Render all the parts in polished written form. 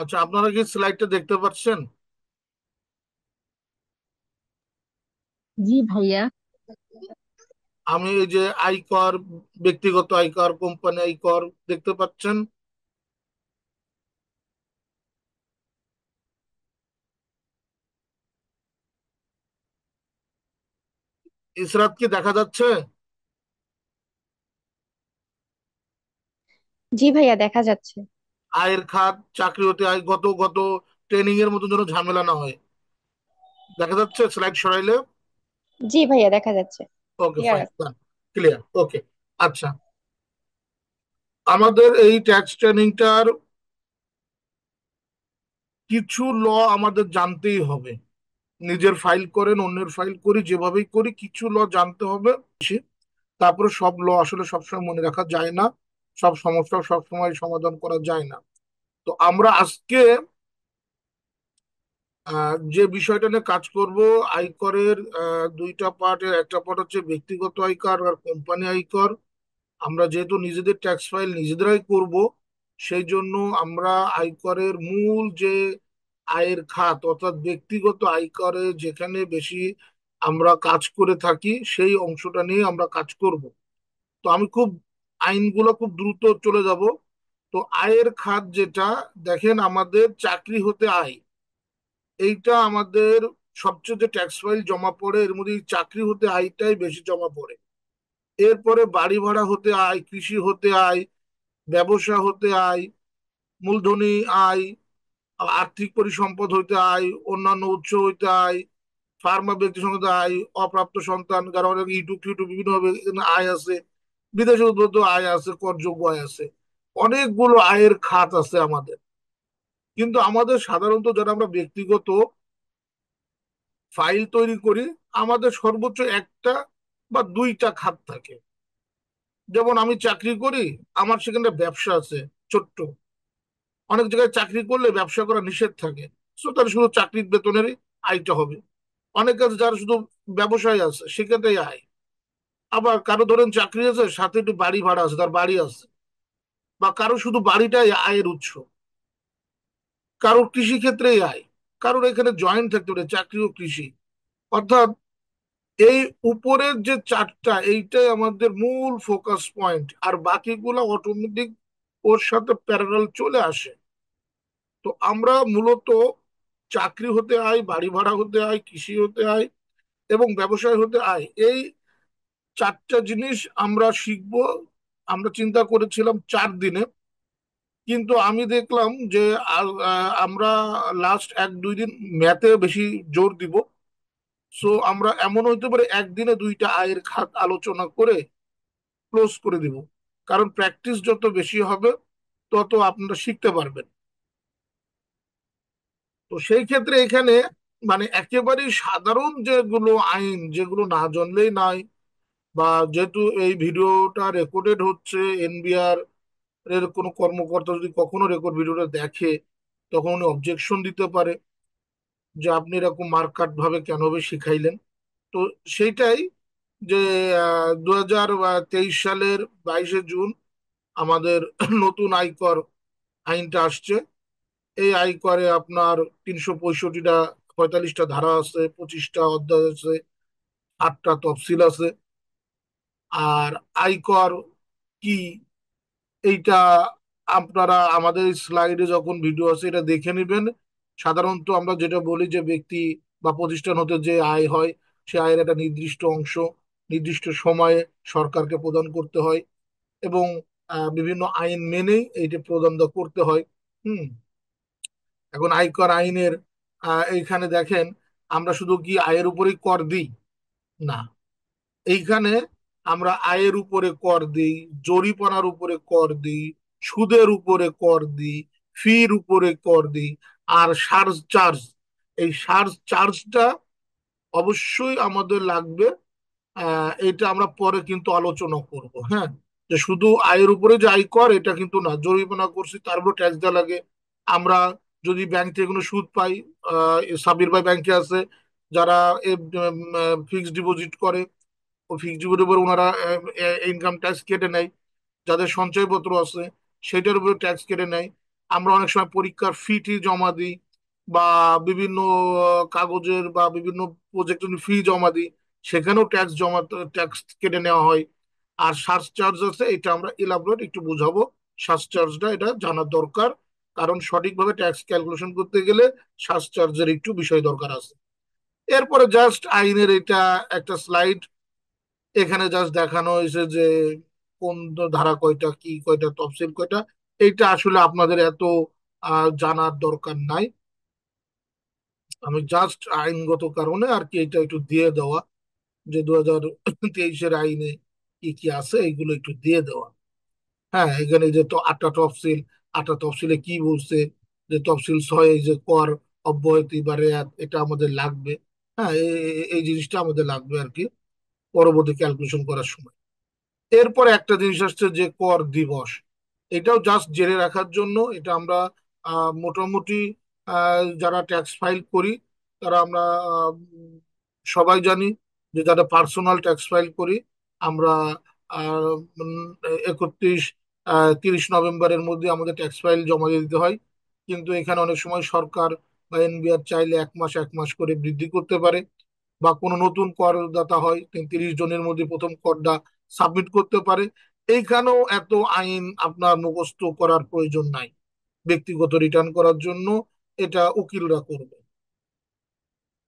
আচ্ছা, আপনারা কি স্লাইডটা দেখতে পাচ্ছেন? জি ভাইয়া। আমি এই যে আয়কর, ব্যক্তিগত আয়কর, কোম্পানি আয়কর দেখতে পাচ্ছেন? ইসরাত কি দেখা যাচ্ছে? জি ভাইয়া, দেখা যাচ্ছে। আয়ের খাত, চাকরি হতে আয়, গত গত ট্রেনিং এর মতো যেন ঝামেলা না হয়। দেখা যাচ্ছে স্লাইড সরাইলে? জি ভাইয়া, দেখা যাচ্ছে। ওকে, ক্লিয়ার ফাইন, আছে। ডান, ক্লিয়ার, ওকে। আচ্ছা, আমাদের এই ট্যাক্স ট্রেনিংটার কিছু ল আমাদের জানতেই হবে। নিজের ফাইল করেন, অন্যের ফাইল করি, যেভাবেই করি কিছু ল জানতে হবে। তারপরে সব ল আসলে সবসময় মনে রাখা যায় না, সব সমস্যা সবসময় সমাধান করা যায় না। তো আমরা আজকে যে বিষয়টা নিয়ে কাজ করব, আয়করের দুইটা পার্টের, একটা পার্ট হচ্ছে ব্যক্তিগত আয়কর আর কোম্পানি আয়কর। আমরা যেহেতু নিজেদের ট্যাক্স ফাইল নিজেদেরাই করব, সেই জন্য আমরা আয়করের মূল যে আয়ের খাত অর্থাৎ ব্যক্তিগত আয়করে যেখানে বেশি আমরা কাজ করে থাকি সেই অংশটা নিয়ে আমরা কাজ করব। তো আমি খুব আইনগুলো খুব দ্রুত চলে যাব। তো আয়ের খাত যেটা, দেখেন আমাদের চাকরি হতে আয়, এইটা আমাদের সবচেয়ে যে ট্যাক্স ফাইল জমা পড়ে এর মধ্যে এই চাকরি হতে আয়টাই বেশি জমা পড়ে। এরপরে বাড়ি ভাড়া হতে আয়, কৃষি হতে আয়, ব্যবসা হতে আয়, মূলধনী আয়, আর্থিক পরিসম্পদ হইতে আয়, অন্যান্য উৎস হইতে আয়, ফার্মা ব্যক্তি সম্পদ আয়, অপ্রাপ্ত সন্তান, কারণ অনেক ইউটিউব টিউটিউব বিভিন্ন ভাবে এখানে আয় আছে, বিদেশে উদ্বৃত্ত আয় আছে, করযোগ্য আয় আছে, অনেকগুলো আয়ের খাত আছে আমাদের। কিন্তু আমাদের সাধারণত যারা আমরা ব্যক্তিগত ফাইল তৈরি করি, আমাদের সর্বোচ্চ একটা বা দুইটা খাত থাকে। যেমন আমি চাকরি করি, আমার সেখানে ব্যবসা আছে ছোট্ট। অনেক জায়গায় চাকরি করলে ব্যবসা করা নিষেধ থাকে, সো তার শুধু চাকরির বেতনেরই আয়টা হবে। অনেক কাছে যার শুধু ব্যবসায় আছে সেক্ষেত্রে আয়। আবার কারো ধরেন চাকরি আছে, সাথে একটু বাড়ি ভাড়া আছে, তার বাড়ি আছে। বা কারো শুধু বাড়িটাই আয়ের উৎস। কারোর কৃষি ক্ষেত্রেই আয়। কারোর এখানে জয়েন্ট থাকতে পারে চাকরি ও কৃষি। অর্থাৎ এই উপরের যে চারটা, এইটাই আমাদের মূল ফোকাস পয়েন্ট, আর বাকিগুলো অটোমেটিক ওর সাথে প্যারালাল চলে আসে। তো আমরা মূলত চাকরি হতে আয়, বাড়ি ভাড়া হতে আয়, কৃষি হতে আয় এবং ব্যবসায় হতে আয়, এই চারটা জিনিস আমরা শিখবো। আমরা চিন্তা করেছিলাম 4 দিনে, কিন্তু আমি দেখলাম যে আমরা লাস্ট 1-2 দিন ম্যাথে বেশি জোর দিব। সো আমরা এমন হইতে পারে একদিনে দুইটা আয়ের খাত আলোচনা করে ক্লোজ করে দিব। কারণ প্র্যাকটিস যত বেশি হবে তত আপনারা শিখতে পারবেন। তো সেই ক্ষেত্রে এখানে মানে একেবারেই সাধারণ যেগুলো আইন, যেগুলো না জানলেই নাই, বা যেহেতু এই ভিডিওটা রেকর্ডেড হচ্ছে, এনবিআর এর কোনো কর্মকর্তা যদি কখনো রেকর্ড ভিডিওটা দেখে, তখন উনি অবজেকশন দিতে পারে যে আপনি এরকম মার্কাট ভাবে কেন হবে শিখাইলেন। তো সেইটাই যে 2023 সালের 22শে জুন আমাদের নতুন আয়কর আইনটা আসছে। এই আয়করে আপনার 365টা, 45টা ধারা আছে, 25টা অধ্যায় আছে, 8টা তফসিল আছে। আর আয়কর কি, এইটা আপনারা আমাদের স্লাইডে যখন ভিডিও আছে এটা দেখে নেবেন। সাধারণত আমরা যেটা বলি যে ব্যক্তি বা প্রতিষ্ঠান হতে যে আয় হয়, সে আয়ের একটা নির্দিষ্ট অংশ নির্দিষ্ট সময়ে সরকারকে প্রদান করতে হয়, এবং বিভিন্ন আইন মেনেই এইটা প্রদান করতে হয়। হুম। এখন আয়কর আইনের এইখানে দেখেন, আমরা শুধু কি আয়ের উপরেই কর দিই? না, এইখানে আমরা আয়ের উপরে কর দিই, জরিমানার উপরে কর দিই, সুদের উপরে কর দিই, ফির উপরে কর দিই, আর সার্চ চার্জ, এই সার্চ চার্জটা অবশ্যই আমাদের লাগবে। এটা আমরা পরে কিন্তু আলোচনা করব, হ্যাঁ। যে শুধু আয়ের উপরে যে আয় কর এটা কিন্তু না, জরিমানা করছি তার উপর ট্যাক্স দেওয়া লাগে। আমরা যদি ব্যাংক থেকে কোনো সুদ পাই, সাবির ভাই ব্যাংকে আছে, যারা ফিক্সড ডিপোজিট করে, ও ফিক্সড ডিপোজিটের উপর ওনারা ইনকাম ট্যাক্স কেটে নেয়। যাদের সঞ্চয়পত্র আছে সেটার উপরে ট্যাক্স কেটে নেয়। আমরা অনেক সময় পরীক্ষার ফি টি জমা দিই, বা বিভিন্ন কাগজের বা বিভিন্ন প্রজেক্টের ফি জমা দিই, সেখানেও ট্যাক্স কেটে নেওয়া হয়। আর সার্চ চার্জ আছে, এটা আমরা ইলাবোরেট একটু বুঝাবো। সার্চ চার্জটা এটা জানার দরকার, কারণ সঠিকভাবে ট্যাক্স ক্যালকুলেশন করতে গেলে সার্চ চার্জের একটু বিষয় দরকার আছে। এরপরে জাস্ট আইনের এটা একটা স্লাইড, এখানে জাস্ট দেখানো হয়েছে যে কোন ধারা কয়টা, কি কয়টা, তফসিল কয়টা। এইটা আসলে আপনাদের এত জানার দরকার নাই। আমি জাস্ট আইনগত কারণে আর কি এটা একটু দিয়ে দেওয়া, যে 2023-এর আইনে কি কি আছে এইগুলো একটু দিয়ে দেওয়া। হ্যাঁ, এখানে যে তো 8টা তফসিল, 8টা তফসিলে কি বলছে, যে তফসিল 6 এই যে কর অব্যাহতি বা রেয়াত, এটা আমাদের লাগবে। হ্যাঁ, এই জিনিসটা আমাদের লাগবে আর কি পরবর্তী ক্যালকুলেশন করার সময়। এরপরে একটা জিনিস আসছে যে কর দিবস। এটাও জাস্ট জেনে রাখার জন্য। এটা আমরা মোটামুটি যারা ট্যাক্স ফাইল করি তারা আমরা সবাই জানি যে যারা পার্সোনাল ট্যাক্স ফাইল করি আমরা 31 30 নভেম্বরের মধ্যে আমাদের ট্যাক্স ফাইল জমা দিতে হয়। কিন্তু এখানে অনেক সময় সরকার বা এনবিআর চাইলে 1 মাস 1 মাস করে বৃদ্ধি করতে পারে, বা কোনো নতুন করদাতা হয় 30 জনের মধ্যে প্রথম করটা সাবমিট করতে পারে। এইখানেও এত আইন আপনার মুখস্থ করার প্রয়োজন নাই। ব্যক্তিগত রিটার্ন করার জন্য এটা উকিলরা করবে।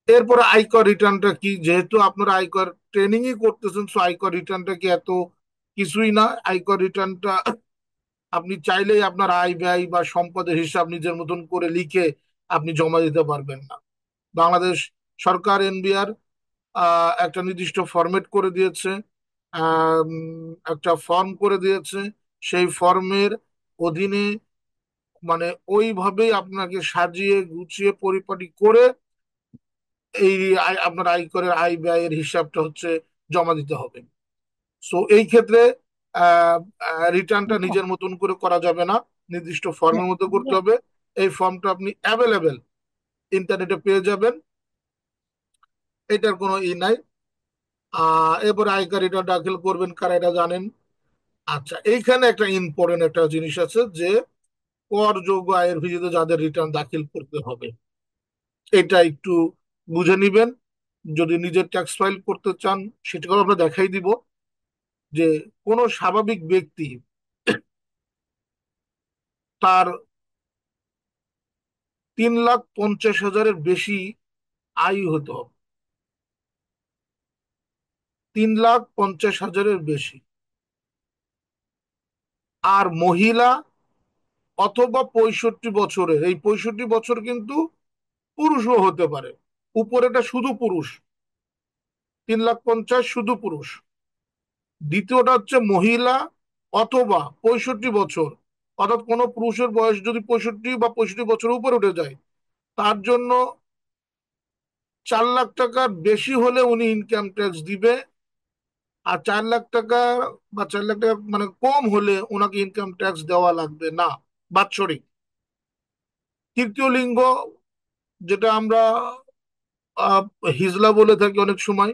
এরপরে আয়কর রিটার্নটা কি, যেহেতু আপনারা আয়কর ট্রেনিংই করতেছেন, সো আয়কর রিটার্নটা কি এত কিছুই না। আয়কর রিটার্নটা আপনি চাইলেই আপনার আয় ব্যয় বা সম্পদের হিসাব নিজের মতন করে লিখে আপনি জমা দিতে পারবেন না। বাংলাদেশ সরকার এনবিআর একটা নির্দিষ্ট ফরম্যাট করে দিয়েছে, একটা ফর্ম করে দিয়েছে। সেই ফর্মের অধীনে মানে ওইভাবেই আপনাকে সাজিয়ে গুছিয়ে পরিপাটি করে এই আপনার আয়করের আয় ব্যয়ের হিসাবটা হচ্ছে জমা দিতে হবে। সো এই ক্ষেত্রে রিটার্নটা নিজের মতন করে করা যাবে না, নির্দিষ্ট ফর্মের মধ্যে করতে হবে। এই ফর্মটা আপনি অ্যাভেলেবেল ইন্টারনেটে পেয়ে যাবেন, এটার কোনো নাই। এরপরে আয়কর রিটার্ন দাখিল করবেন কারা, এটা জানেন। আচ্ছা, এইখানে একটা ইম্পর্টেন্ট একটা জিনিস আছে যে করযোগ্য আয়ের ভিত্তিতে যাদের রিটার্ন দাখিল করতে হবে, এটা একটু বুঝে নিবেন। যদি নিজের ট্যাক্স ফাইল করতে চান সেটাও আমরা দেখাই দিব, যে কোনো স্বাভাবিক ব্যক্তি তার 3,50,000-এর বেশি আয় হতে হবে। 3,50,000-এর বেশি। আর মহিলা অথবা 65 বছরের, এই 65 বছর কিন্তু পুরুষও হতে পারে, উপরেটা শুধু পুরুষ, 3,50,000 শুধু পুরুষ। দ্বিতীয়টা হচ্ছে মহিলা অথবা 65 বছর, অর্থাৎ কোনো পুরুষের বয়স যদি 65 বা 65 বছরের উপরে উঠে যায়, তার জন্য 4 লাখ টাকার বেশি হলে উনি ইনকাম ট্যাক্স দিবে। আর 4 লাখ টাকা বা 4 লাখ টাকা মানে কম হলে ওনাকে ইনকাম ট্যাক্স দেওয়া লাগবে না বাৎসরিক। তৃতীয় লিঙ্গ, যেটা আমরা আহ, হিজলা বলে থাকি অনেক সময়,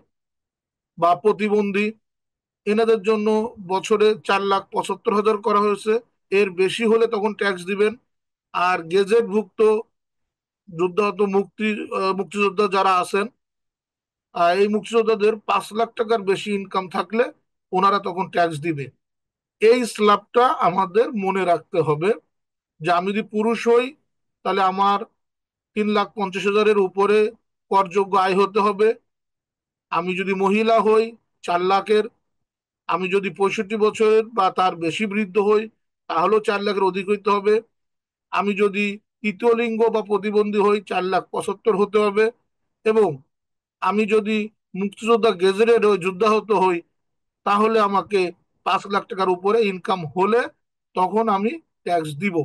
বা প্রতিবন্ধী, এনাদের জন্য বছরে 4,75,000 করা হয়েছে। এর বেশি হলে তখন ট্যাক্স দিবেন। আর গেজেটভুক্ত যুদ্ধাহত মুক্তিযোদ্ধা যারা আছেন, এই মুক্তিযোদ্ধাদের 5 লাখ টাকার বেশি ইনকাম থাকলে ওনারা তখন ট্যাক্স দিবে। এই স্ল্যাবটা আমাদের মনে রাখতে হবে, যে আমি যদি পুরুষ হই তাহলে আমার 3,50,000-এর উপরে করযোগ্য আয় হতে হবে। আমি যদি মহিলা হই 4 লাখের। আমি যদি 65 বছরের বা তার বেশি বৃদ্ধ হই তাহলেও 4 লাখের অধিক হইতে হবে। আমি যদি তৃতীয় লিঙ্গ বা প্রতিবন্ধী হই 4,75,000 হতে হবে। এবং আমি যদি মুক্তিযোদ্ধা গেজেটেড হই, যুদ্ধাহত হই, তাহলে আমাকে 5 লাখ টাকার উপরে ইনকাম হলে তখন আমি ট্যাক্স দিব।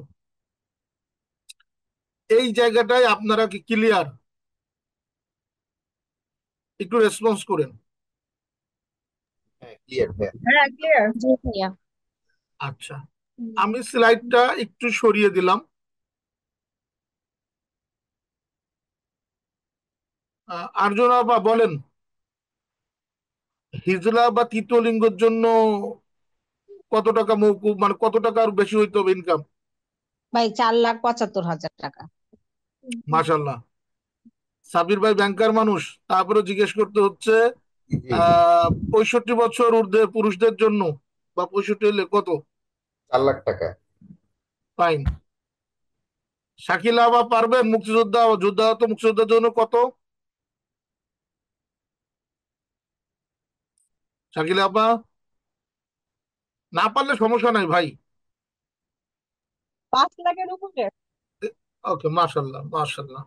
এই জায়গাটায় আপনারা কি ক্লিয়ার? একটু রেসপন্স করেন। হ্যাঁ, ক্লিয়ার ভাইয়া। হ্যাঁ, ক্লিয়ার। জি ভাইয়া। আচ্ছা, আমি স্লাইডটা একটু সরিয়ে দিলাম। আর্জনা বা বলেন, হিজলা বা তৃতীয় লিঙ্গের জন্য কত টাকা মৌকুব, মানে কত টাকার বেশি হইতে হবে ইনকাম? ভাই 4,75,000 টাকা। মাশাল্লাহ, সাবির ভাই ব্যাংকার মানুষ, তারপরে জিজ্ঞেস করতে হচ্ছে জি জি। 65 বছর ঊর্ধ্বে পুরুষদের জন্য, বা 65 হলে কত? 4 লাখ টাকা। ফাইন। শাকিলা বা পারবেন, মুক্তিযোদ্ধা যোদ্ধা তো মুক্তিযোদ্ধার জন্য কত? শাকিলা আপা, না পারলে সমস্যা নাই ভাই। 5 লাখের উপরে। ওকে, মাশাল্লাহ মাশাল্লাহ।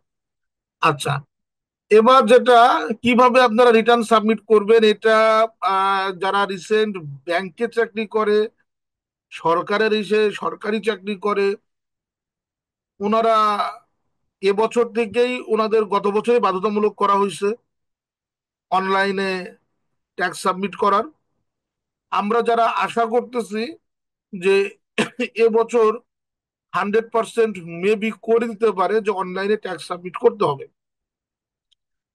আচ্ছা, এবার যেটা, কিভাবে আপনারা রিটার্ন সাবমিট করবেন এটা, যারা রিসেন্ট ব্যাংকে চাকরি করে, সরকারের এসে সরকারি চাকরি করে, ওনারা এবছর থেকেই ওনাদের গত বছরই বাধ্যতামূলক করা হয়েছে অনলাইনে ট্যাক্স সাবমিট করার। আমরা যারা আশা করতেছি যে এবছর 100% মেবি করে দিতে পারে যে অনলাইনে ট্যাক্স সাবমিট করতে হবে,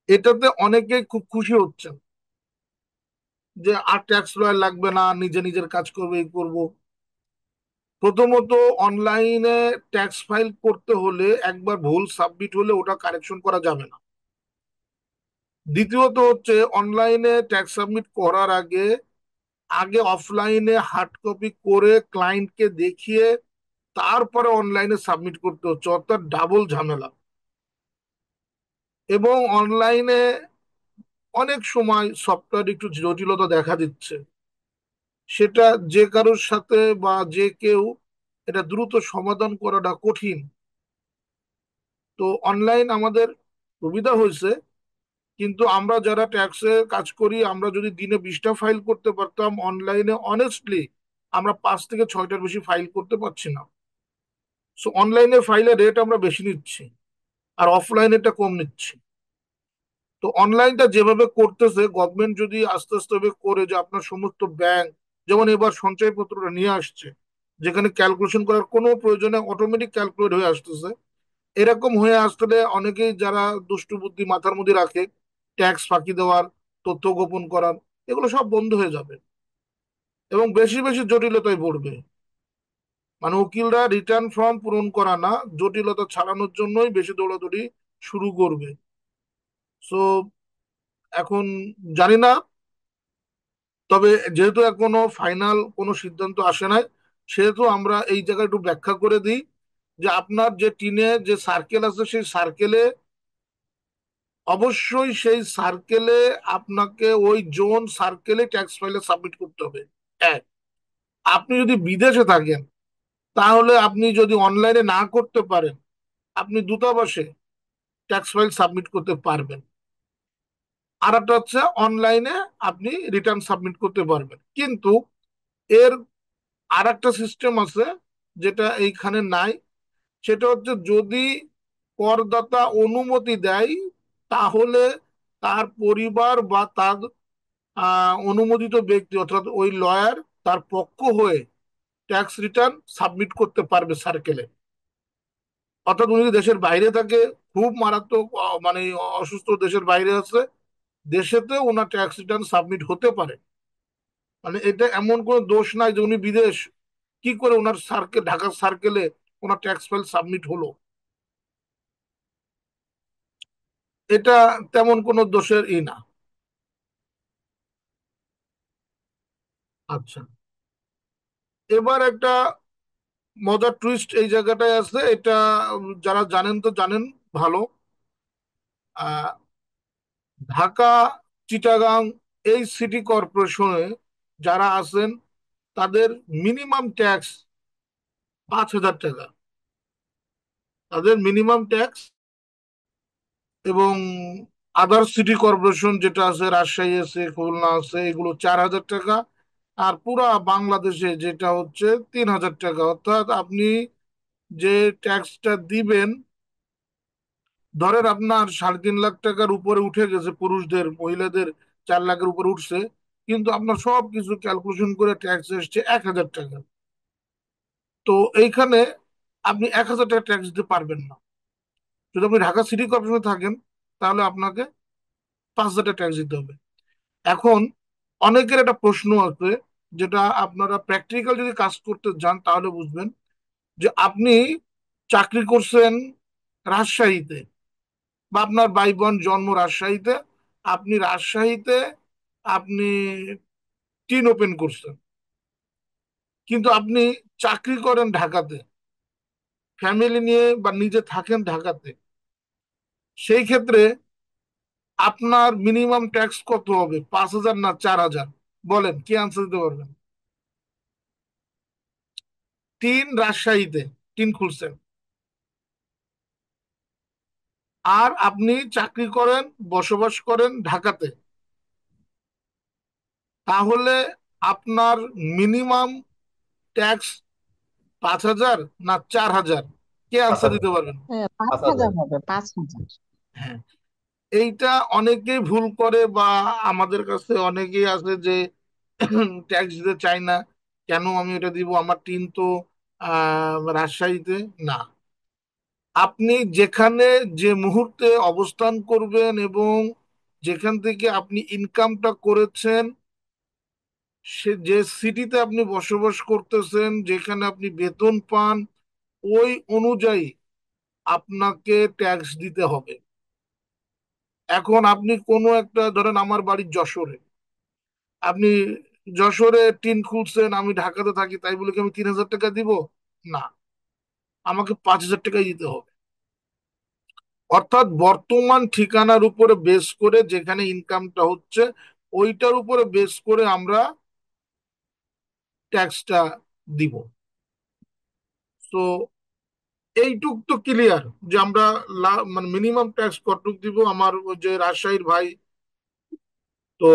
এটাতে অনেকেই খুব খুশি হচ্ছেন যে আর ট্যাক্স লয়ার লাগবে না, নিজে নিজের কাজ করবে, এই করবো। প্রথমত, অনলাইনে ট্যাক্স ফাইল করতে হলে একবার ভুল সাবমিট হলে ওটা কারেকশন করা যাবে না। দ্বিতীয়ত হচ্ছে, অনলাইনে ট্যাক্স সাবমিট করার আগে আগে অফলাইনে হার্ড কপি করে ক্লায়েন্টকে দেখিয়ে তারপরে অনলাইনে সাবমিট করতে হচ্ছে, অর্থাৎ ডাবল ঝামেলা। এবং অনলাইনে অনেক সময় সফটওয়্যার একটু জটিলতা দেখা দিচ্ছে, সেটা যে কারোর সাথে বা যে কেউ এটা দ্রুত সমাধান করাটা কঠিন। তো অনলাইন আমাদের সুবিধা হয়েছে, কিন্তু আমরা যারা ট্যাক্সে কাজ করি, আমরা যদি দিনে 20টা ফাইল করতে পারতাম, অনলাইনে অনেস্টলি আমরা 5 থেকে 6টার বেশি ফাইল করতে পারছি না। সো অনলাইনে ফাইলের রেট আমরা বেশি নিচ্ছি, আর অফলাইনেটা কম নিচ্ছি। তো অনলাইনটা যেভাবে করতেছে গভর্নমেন্ট, যদি আস্তে আস্তে ভাবে করে যে আপনার সমস্ত ব্যাংক, যেমন এবার সঞ্চয়পত্রটা নিয়ে আসছে, যেখানে ক্যালকুলেশন করার কোনো প্রয়োজনে অটোমেটিক ক্যালকুলেট হয়ে আসতেছে, এরকম হয়ে আসলে অনেকেই যারা দুষ্টু বুদ্ধি মাথার মধ্যে রাখে, ট্যাক্স ফাঁকি দেওয়ার, তথ্য গোপন করার, এগুলো সব বন্ধ হয়ে যাবে এবং বেশি বেশি জটিলতায় পড়বে। মানে উকিলরা রিটার্ন ফর্ম পূরণ করা না, জটিলতা ছাড়ানোর জন্যই বেশি দৌড়াদৌড়ি শুরু করবে। সো এখন জানি না, তবে যেহেতু এখনো ফাইনাল কোনো সিদ্ধান্ত আসে নাই, সেহেতু আমরা এই জায়গায় একটু ব্যাখ্যা করে দিই যে আপনার যে টিনে যে সার্কেল আছে, সেই সার্কেলে অবশ্যই সেই সার্কেলে আপনাকে ওই জোন সার্কেলে ট্যাক্স ফাইলে সাবমিট করতে হবে। এক, আপনি যদি বিদেশে থাকেন, তাহলে আপনি যদি অনলাইনে না করতে পারেন, আপনি দূতাবাসে ট্যাক্স ফাইল সাবমিট করতে পারবেন। আর একটা হচ্ছে, অনলাইনে আপনি রিটার্ন সাবমিট করতে পারবেন, কিন্তু এর আর একটা সিস্টেম আছে যেটা এইখানে নাই। সেটা হচ্ছে, যদি করদাতা অনুমতি দেয়, তাহলে তার পরিবার বা তার অনুমোদিত ব্যক্তি, অর্থাৎ ওই লয়ার, তার পক্ষ হয়ে ট্যাক্স রিটার্ন সাবমিট করতে পারবে সার্কেলে। অর্থাৎ উনি যদি দেশের বাইরে থাকে, খুব মারাত্মক মানে অসুস্থ, দেশের বাইরে আছে, দেশেতে ওনার ট্যাক্স রিটার্ন সাবমিট হতে পারে। মানে এটা এমন কোনো দোষ নাই যে উনি বিদেশ, কি করে ওনার সার্কেল, ঢাকার সার্কেলে ওনার ট্যাক্স ফাইল সাবমিট হলো, এটা তেমন কোনো দোষের না। আচ্ছা, এবার একটা মজার টুইস্ট এই জায়গাটায় আছে, এটা যারা জানেন তো জানেন ভালো। আহ, ঢাকা, চিটাগাং, এই সিটি কর্পোরেশনে যারা আছেন, তাদের মিনিমাম ট্যাক্স 5,000 টাকা। তাদের মিনিমাম ট্যাক্স। এবং আদার সিটি কর্পোরেশন যেটা আছে, রাজশাহী আছে, খুলনা আছে, এগুলো 4,000 টাকা। আর পুরা বাংলাদেশে যেটা হচ্ছে 3,000 টাকা। অর্থাৎ আপনি যে ট্যাক্সটা দিবেন, ধরেন আপনার 3.5 লাখ টাকার উপরে উঠে গেছে পুরুষদের, মহিলাদের 4 লাখের উপরে উঠছে, কিন্তু আপনার সব কিছু ক্যালকুলেশন করে ট্যাক্স এসছে 1,000 টাকা। তো এইখানে আপনি 1,000 টাকা ট্যাক্স দিতে পারবেন না। যদি আপনি ঢাকা সিটি কর্পোরেশনে থাকেন, তাহলে আপনাকে 5,000 টাকা ট্যাক্স দিতে হবে। এখন অনেকের একটা প্রশ্ন আছে, যেটা আপনারা প্র্যাকটিক্যাল যদি কাজ করতে যান তাহলে বুঝবেন, যে আপনি চাকরি করছেন রাজশাহীতে, বা আপনার ভাই বোন জন্ম রাজশাহীতে, আপনি রাজশাহীতে আপনি টিন ওপেন করছেন, কিন্তু আপনি চাকরি করেন ঢাকাতে, ফ্যামিলি নিয়ে বা নিজে থাকেন ঢাকাতে, সেই ক্ষেত্রে আপনার মিনিমাম ট্যাক্স কত হবে, 5,000 না 4,000? বলেন, কি আনসার দিতে পারবেন? টিন রাজশাহীতে টিন খুলছেন, আর আপনি চাকরি করেন, বসবাস করেন ঢাকাতে, তাহলে আপনার মিনিমাম ট্যাক্স 5,000 না 4,000? কে পাঁচ আনসার হাজার দিতে পারবেন? হ্যাঁ, পাঁচ 5,000। হাজার হবে, 5,000। হ্যাঁ, এইটা অনেকেই ভুল করে, বা আমাদের কাছে অনেকেই আছে যে ট্যাক্স দিতে চায় না। কেন আমি এটা দিব, আমার টিন তো রাজশাহীতে। না, আপনি যেখানে যে মুহূর্তে অবস্থান করবেন এবং যেখান থেকে আপনি ইনকামটা করেছেন, সে যে সিটিতে আপনি বসবাস করতেছেন, যেখানে আপনি বেতন পান, ওই অনুযায়ী আপনাকে ট্যাক্স দিতে হবে। এখন আপনি কোনো একটা, ধরেন আমার বাড়ি যশোরে, আপনি যশোরে টিন খুলছেন, আমি ঢাকাতে থাকি, তাই বলে কি আমি 3,000 টাকা দিব? না, আমাকে 5,000 টাকাই দিতে হবে। অর্থাৎ বর্তমান ঠিকানার উপরে বেস করে, যেখানে ইনকামটা হচ্ছে ওইটার উপরে বেস করে আমরা ট্যাক্সটা দিব। তো এইটুক তো ক্লিয়ার যে আমরা মানে মিনিমাম ট্যাক্স কতটুক দিব। আমার ওই যে রাজশাহীর ভাই, তো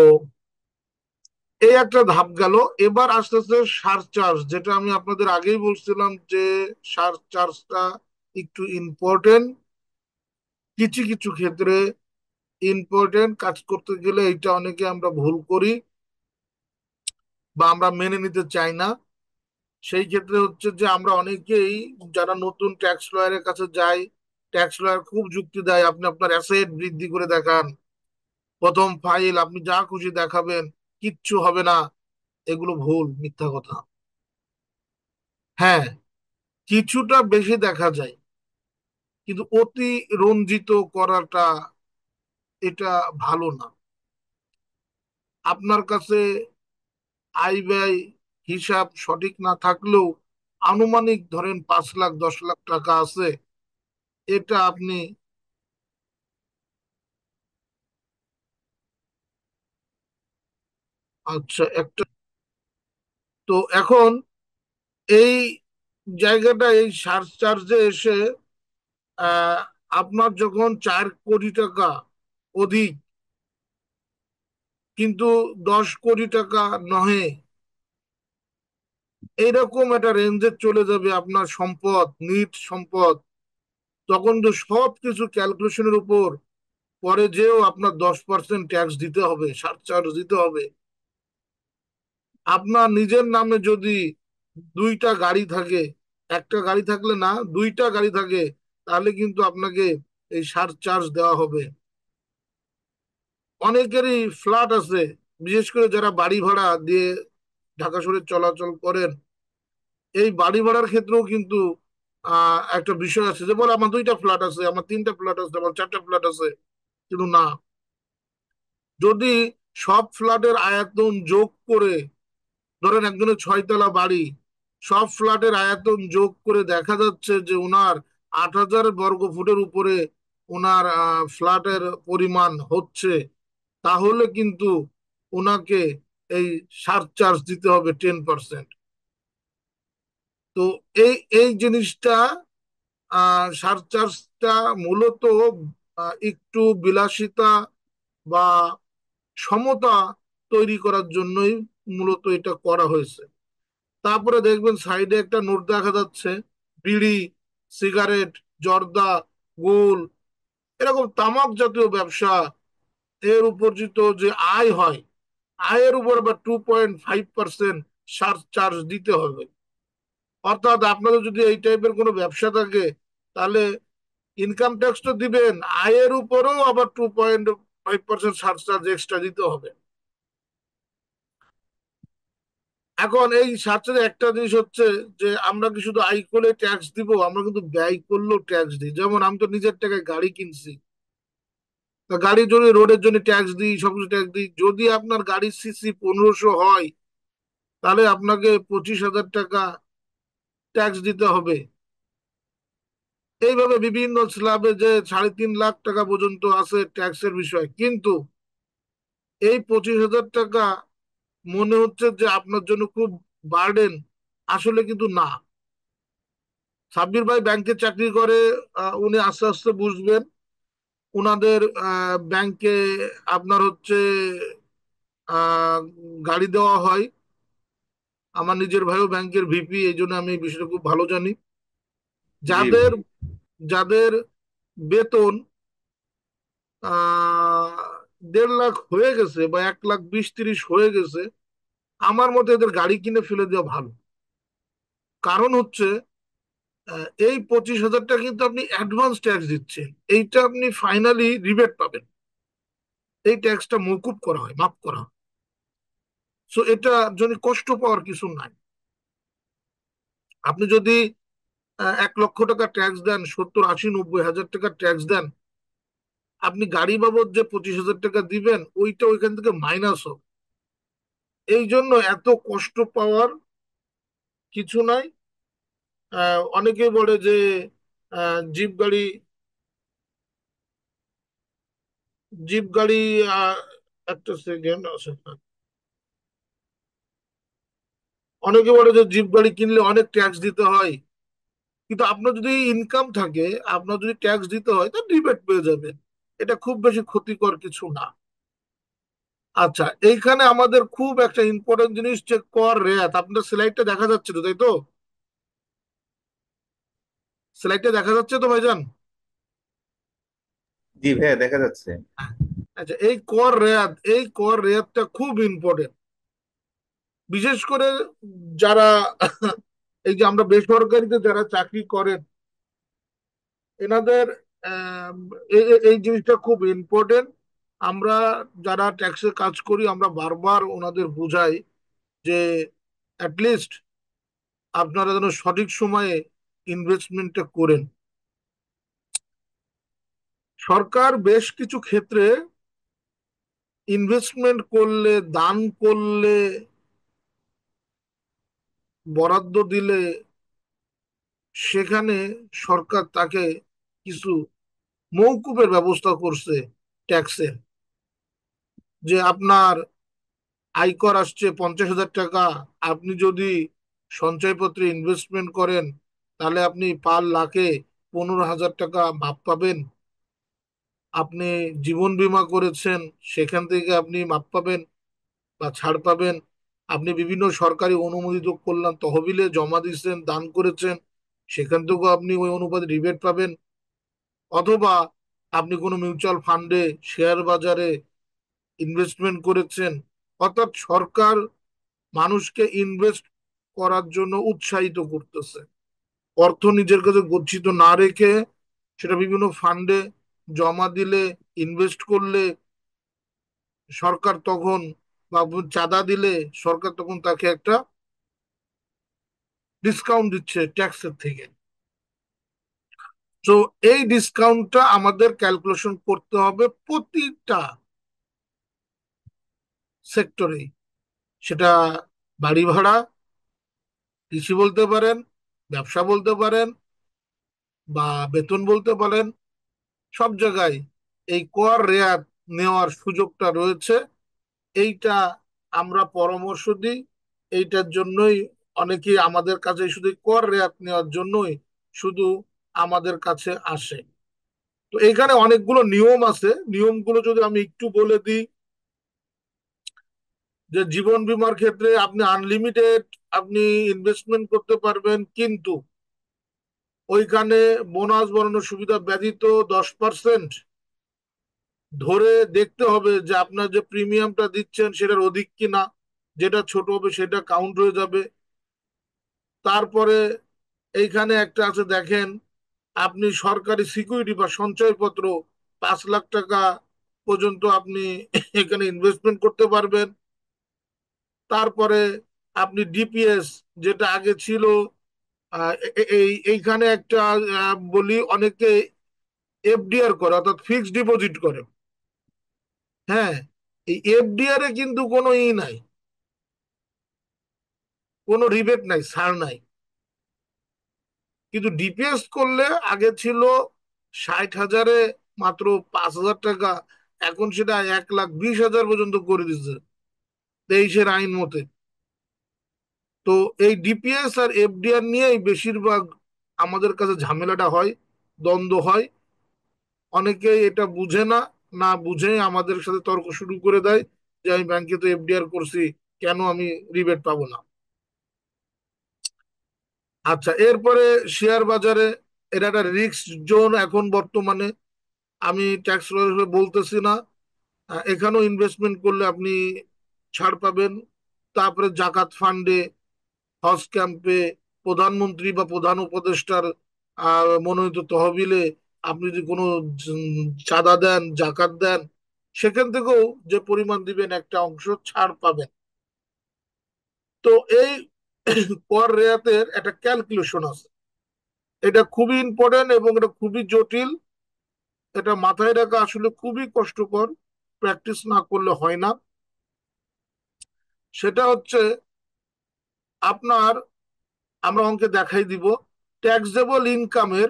এই একটা ধাপ গেল। এবার আস্তে আস্তে সারচার্জ, যেটা আমি আপনাদের আগেই বলছিলাম যে সারচার্জটা একটু ইম্পর্টেন্ট, কিছু কিছু ক্ষেত্রে ইম্পর্টেন্ট। কাজ করতে গেলে এটা অনেকে আমরা ভুল করি বা আমরা মেনে নিতে চাই না। সেই ক্ষেত্রে হচ্ছে যে আমরা অনেকেই যারা নতুন ট্যাক্স লয়ারের কাছে যাই, ট্যাক্স লয়ার খুব যুক্তি দেয়, আপনি আপনার অ্যাসেট বৃদ্ধি করে দেখান, প্রথম ফাইল আপনি যা খুশি দেখাবেন, কিচ্ছু হবে না। এগুলো ভুল, মিথ্যা কথা। হ্যাঁ, কিছুটা বেশি দেখা যায়, কিন্তু অতি রঞ্জিত করাটা এটা ভালো না। আপনার কাছে আয় ব্যয় হিসাব সঠিক না থাকলেও আনুমানিক ধরেন 5 লাখ 10 লাখ টাকা আছে, এটা আপনি আচ্ছা একটা, তো এখন এই জায়গাটা, এই সারচার্জে এসে আহ, আপনার যখন 4 কোটি টাকা অধিক, কিন্তু 10 কোটি টাকা নহে, এইরকম একটা রেঞ্জে চলে যাবে আপনার সম্পদ, নিট সম্পদ, তখন তো সবকিছু ক্যালকুলেশনের উপর পরে যেও আপনার 10% ট্যাক্স দিতে হবে, সারচার্জ দিতে হবে। আপনার নিজের নামে যদি 2টা গাড়ি থাকে, একটা গাড়ি থাকলে না, 2টা গাড়ি থাকে, তাহলে কিন্তু আপনাকে এই সারচার্জ দেওয়া হবে। অনেকেরই ফ্ল্যাট আছে, বিশেষ করে যারা বাড়ি ভাড়া দিয়ে ঢাকা শহরে চলাচল করেন, এই বাড়ি ভাড়ার ক্ষেত্রেও কিন্তু একটা বিষয় আছে, যে বলে আমার 2টা ফ্ল্যাট আছে, আমার 3টা ফ্ল্যাট আছে, আমার 4টা ফ্ল্যাট আছে। কিন্তু না, যদি সব ফ্ল্যাটের আয়তন যোগ করে, ধরেন একজনের 6 তলা বাড়ি, সব ফ্ল্যাটের আয়তন যোগ করে দেখা যাচ্ছে যে ওনার 8,000 বর্গ ফুটের উপরে ওনার ফ্ল্যাটের পরিমাণ হচ্ছে, তাহলে কিন্তু ওনাকে এই সারচার্জ দিতে হবে 10%। তো এই এই জিনিসটা, সারচার্জটা মূলত একটু বিলাসিতা বা সমতা তৈরি করার জন্যই মূলত এটা করা হয়েছে। তারপরে দেখবেন সাইডে একটা নোট দেখা যাচ্ছে, বিড়ি, সিগারেট, জর্দা, গোল, এরকম তামাক জাতীয় ব্যবসা, এর উপার্জিত যে আয় হয়, আয়ের উপর আবার 2.5% চার্জ দিতে হবে। অর্থাৎ আপনাদের যদি এই টাইপের কোনো ব্যবসা থাকে, তাহলে ইনকাম ট্যাক্স তো দিবেন, আয়ের উপরেও আবার 2.5% চার্জ এক্সট্রা দিতে হবে। এখন এই সাথে একটা জিনিস হচ্ছে যে আমরা কি শুধু আয় করলে ট্যাক্স দিব, আমরা কিন্তু ব্যয় করলেও ট্যাক্স দিই। যেমন আমি তো নিজের টাকায় গাড়ি কিনছি, তা গাড়ির জন্য রোডের জন্য ট্যাক্স দিই, সবকিছু ট্যাক্স দিই। যদি আপনার গাড়ির সিসি 1500 হয়, তাহলে আপনাকে 25,000 টাকা ট্যাক্স দিতে হবে। এইভাবে বিভিন্ন স্ল্যাবে যে 3.5 লাখ টাকা পর্যন্ত আছে ট্যাক্সের বিষয়। কিন্তু এই 25,000 টাকা মনে হচ্ছে যে আপনার জন্য খুব বার্ডেন, আসলে কিন্তু না। সাব্বির ভাই ব্যাংকে চাকরি করে, উনি আস্তে আস্তে বুঝবেন। উনাদের ব্যাংকে আপনার হচ্ছে আহ, গাড়ি দেওয়া হয়। আমার নিজের ভাইও ব্যাংকের ভিপি, এই জন্য আমি এই বিষয়টা খুব ভালো জানি। জি যাদের ভাই। যাদের বেতন 1.5 লাখ হয়ে গেছে বা 1,20,30 হয়ে গেছে, আমার মতে এদের গাড়ি কিনে ফেলে দেওয়া ভালো। কারণ হচ্ছে এই 25,000 টাকা কিন্তু আপনি অ্যাডভান্স ট্যাক্স দিচ্ছেন, এইটা আপনি ফাইনালি রিবেট পাবেন। এই ট্যাক্সটা মকুব করা হয়, মাফ করা হয়। সো এটা জন্য কষ্ট পাওয়ার কিছু নাই। আপনি যদি 1 লক্ষ টাকা ট্যাক্স দেন, 70, 80, 90 হাজার টাকা ট্যাক্স দেন, আপনি গাড়ি বাবদ যে 25,000 টাকা দিবেন, ওইটা ওইখান থেকে মাইনাস হবে। এই জন্য এত কষ্ট পাওয়ার কিছু নাই। অনেকে বলে যে জিপ গাড়ি, জিপ গাড়ি আহ, একটা সেকেন্ড আছে। অনেকে বলে যে জিপ গাড়ি কিনলে অনেক ট্যাক্স দিতে হয়। কিন্তু আপনার যদি ইনকাম থাকে, আপনার যদি ট্যাক্স দিতে হয়, তা রিবেট পেয়ে যাবেন। এটা খুব বেশি ক্ষতিকর কিছু না। আচ্ছা, এইখানে আমাদের খুব একটা ইম্পর্টেন্ট জিনিস যে কর রেয়াত। আপনার স্লাইডটা দেখা যাচ্ছে তো, তাই তো? স্লাইডটা দেখা যাচ্ছে তো ভাইজান? জি ভাইয়া, দেখা যাচ্ছে। আচ্ছা, এই কর রেয়াতটা খুব ইম্পর্টেন্ট। বিশেষ করে যারা এই যে আমরা বেসরকারিতে যারা চাকরি করেন, এনাদের আহ, এই জিনিসটা খুব ইম্পর্টেন্ট। আমরা যারা ট্যাক্সে কাজ করি, আমরা বারবার ওনাদের বুঝাই যে অ্যাটলিস্ট আপনারা যেন সঠিক সময়ে ইনভেস্টমেন্টটা করেন। সরকার বেশ কিছু ক্ষেত্রে ইনভেস্টমেন্ট করলে, দান করলে, বরাদ্দ দিলে, সেখানে সরকার তাকে কিছু মওকুফের ব্যবস্থা করছে ট্যাক্সের। যে আপনার আয়কর আসছে 50,000 টাকা, আপনি যদি সঞ্চয়পত্রে ইনভেস্টমেন্ট করেন, তাহলে আপনি পার লাখে 15,000 টাকা মাপ পাবেন। আপনি জীবন বীমা করেছেন, সেখান থেকে আপনি মাপ পাবেন বা ছাড় পাবেন। আপনি বিভিন্ন সরকারি অনুমোদিত কল্যাণ তহবিলে জমা দিচ্ছেন, দান করেছেন, সেখান থেকেও আপনি ওই অনুপাতে রিবেট পাবেন। অথবা আপনি কোনো মিউচুয়াল ফান্ডে, শেয়ার বাজারে ইনভেস্টমেন্ট করেছেন। অর্থাৎ সরকার মানুষকে ইনভেস্ট করার জন্য উৎসাহিত করতেছে। অর্থ নিজের কাছে গচ্ছিত না রেখে সেটা বিভিন্ন ফান্ডে জমা দিলে, ইনভেস্ট করলে, সরকার তখন বা চাঁদা দিলে সরকার তখন তাকে একটা ডিসকাউন্ট দিচ্ছে ট্যাক্সের থেকে। তো এই ডিসকাউন্টটা আমাদের ক্যালকুলেশন করতে হবে প্রতিটা সেক্টরে। সেটা বাড়ি ভাড়া, কৃষি বলতে পারেন, ব্যবসা বলতে পারেন, বা বেতন বলতে পারেন, সব জায়গায় এই কর রেয়াত নেওয়ার সুযোগটা রয়েছে। এইটা আমরা পরামর্শ দিই। এইটার জন্যই অনেকেই আমাদের কাছে শুধু কর রেয়াত নেওয়ার জন্যই শুধু আমাদের কাছে আসে। তো এইখানে অনেকগুলো নিয়ম আছে। নিয়মগুলো যদি আমি একটু বলে দিই, যে জীবন বীমার ক্ষেত্রে আপনি আনলিমিটেড আপনি ইনভেস্টমেন্ট করতে পারবেন, কিন্তু ওইখানে বোনাস বাড়ানোর সুবিধা ব্যতীত 10% ধরে দেখতে হবে যে আপনার যে প্রিমিয়ামটা দিচ্ছেন সেটার অধিক কিনা। যেটা ছোট হবে সেটা কাউন্ট হয়ে যাবে। তারপরে এইখানে একটা আছে, দেখেন, আপনি সরকারি সিকিউরিটি বা সঞ্চয়পত্র 5 লাখ টাকা পর্যন্ত আপনি এখানে ইনভেস্টমেন্ট করতে পারবেন। তারপরে আপনি ডিপিএস যেটা আগে ছিল, এইখানে একটা বলি, অনেকে এফডিআর করে, অর্থাৎ ফিক্সড ডিপোজিট করে। হ্যাঁ, এই এফডিআর এ কিন্তু কোনো নাই, কোনো রিবেট নাই, ছাড় নাই। কিন্তু ডিপিএস করলে আগে ছিল 60,000-এ মাত্র 5,000 টাকা, এখন সেটা 1,20,000 পর্যন্ত করে দিচ্ছে 23-এর আইন মতে। তো এই ডিপিএস আর এফডিআর নিয়েই বেশিরভাগ আমাদের কাছে ঝামেলাটা হয়, দ্বন্দ্ব হয়। অনেকেই এটা বুঝে না, না বুঝে আমাদের সাথে তর্ক শুরু করে দেয় যে আমি ব্যাংকে তো এফডিআর করছি, কেন আমি রিবেট পাবো না। আচ্ছা, এরপরে শেয়ার বাজারে এটা একটা রিস্ক জোন এখন বর্তমানে। আমি ট্যাক্স লয়ার হিসেবে বলতেছি না, এখানেও ইনভেস্টমেন্ট করলে আপনি ছাড় পাবেন। তারপরে জাকাত ফান্ডে, হজ ক্যাম্পে, প্রধানমন্ত্রী বা প্রধান উপদেষ্টার মনোনীত তহবিলে আপনি যদি কোনো চাঁদা দেন, জাকাত দেন, সেখান থেকেও যে পরিমাণ দিবেন একটা অংশ ছাড় পাবেন। তো এই কর রেয়াতের একটা ক্যালকুলেশন আছে, এটা খুবই ইম্পর্টেন্ট এবং এটা খুবই জটিল। এটা মাথায় রাখা আসলে খুবই কষ্টকর, প্র্যাকটিস না করলে হয় না। সেটা হচ্ছে আপনার, আমরা অঙ্কে দেখাই দিব, ট্যাক্সেবল ইনকামের,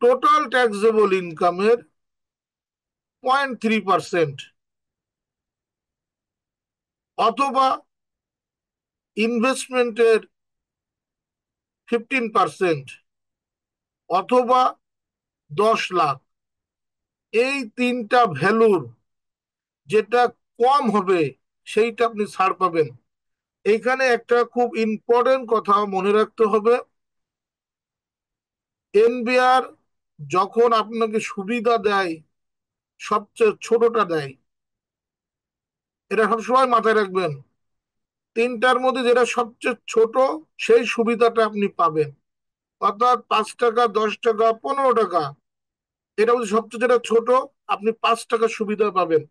টোটাল ট্যাক্সেবল ইনকামের 0.3%, অথবা ইনভেস্টমেন্টের 15%, অথবা 10 লাখ, এই তিনটা ভ্যালুর যেটা কম হবে সেইটা আপনি ছাড় পাবেন। এইখানে একটা খুব ইম্পর্টেন্ট কথা মনে রাখতে হবে, এনবিআর যখন আপনাকে সুবিধা দেয়, সবচেয়ে ছোটটা দেয়। এটা সবসময় মাথায় রাখবেন, তিনটার মধ্যে যেটা সবচেয়ে ছোট সেই সুবিধাটা আপনি পাবেন। অর্থাৎ 5 টাকা, 10 টাকা, 15 টাকা, এটা হচ্ছে সবচেয়ে যেটা ছোট, আপনি 5 টাকা সুবিধা পাবেন।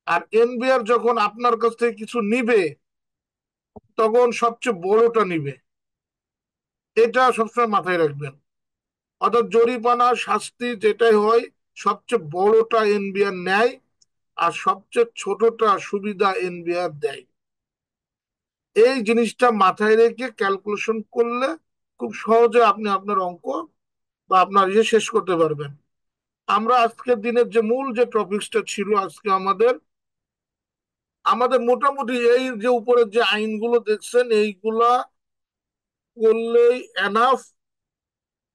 আর এনবিআর যখন আপনার কাছ থেকে কিছু নিবে, তখন সবচেয়ে বড়টা নিবে। এটা সবসময় মাথায় রাখবেন। অর্থাৎ জরিমানা, শাস্তি যেটাই হয়, সবচেয়ে বড়টা এনবিআর নেয়, আর সবচেয়ে ছোটটা সুবিধা এনবিআর দেয়। এই জিনিসটা মাথায় রেখে ক্যালকুলেশন করলে খুব সহজে আপনি আপনার অঙ্ক বা আপনার শেষ করতে পারবেন। আমরা আজকের দিনের যে মূল যে টপিকসটা ছিল আজকে আমাদের, আমাদের মোটামুটি এই যে উপরের যে আইনগুলো দেখছেন এইগুলা করলেই এনাফ।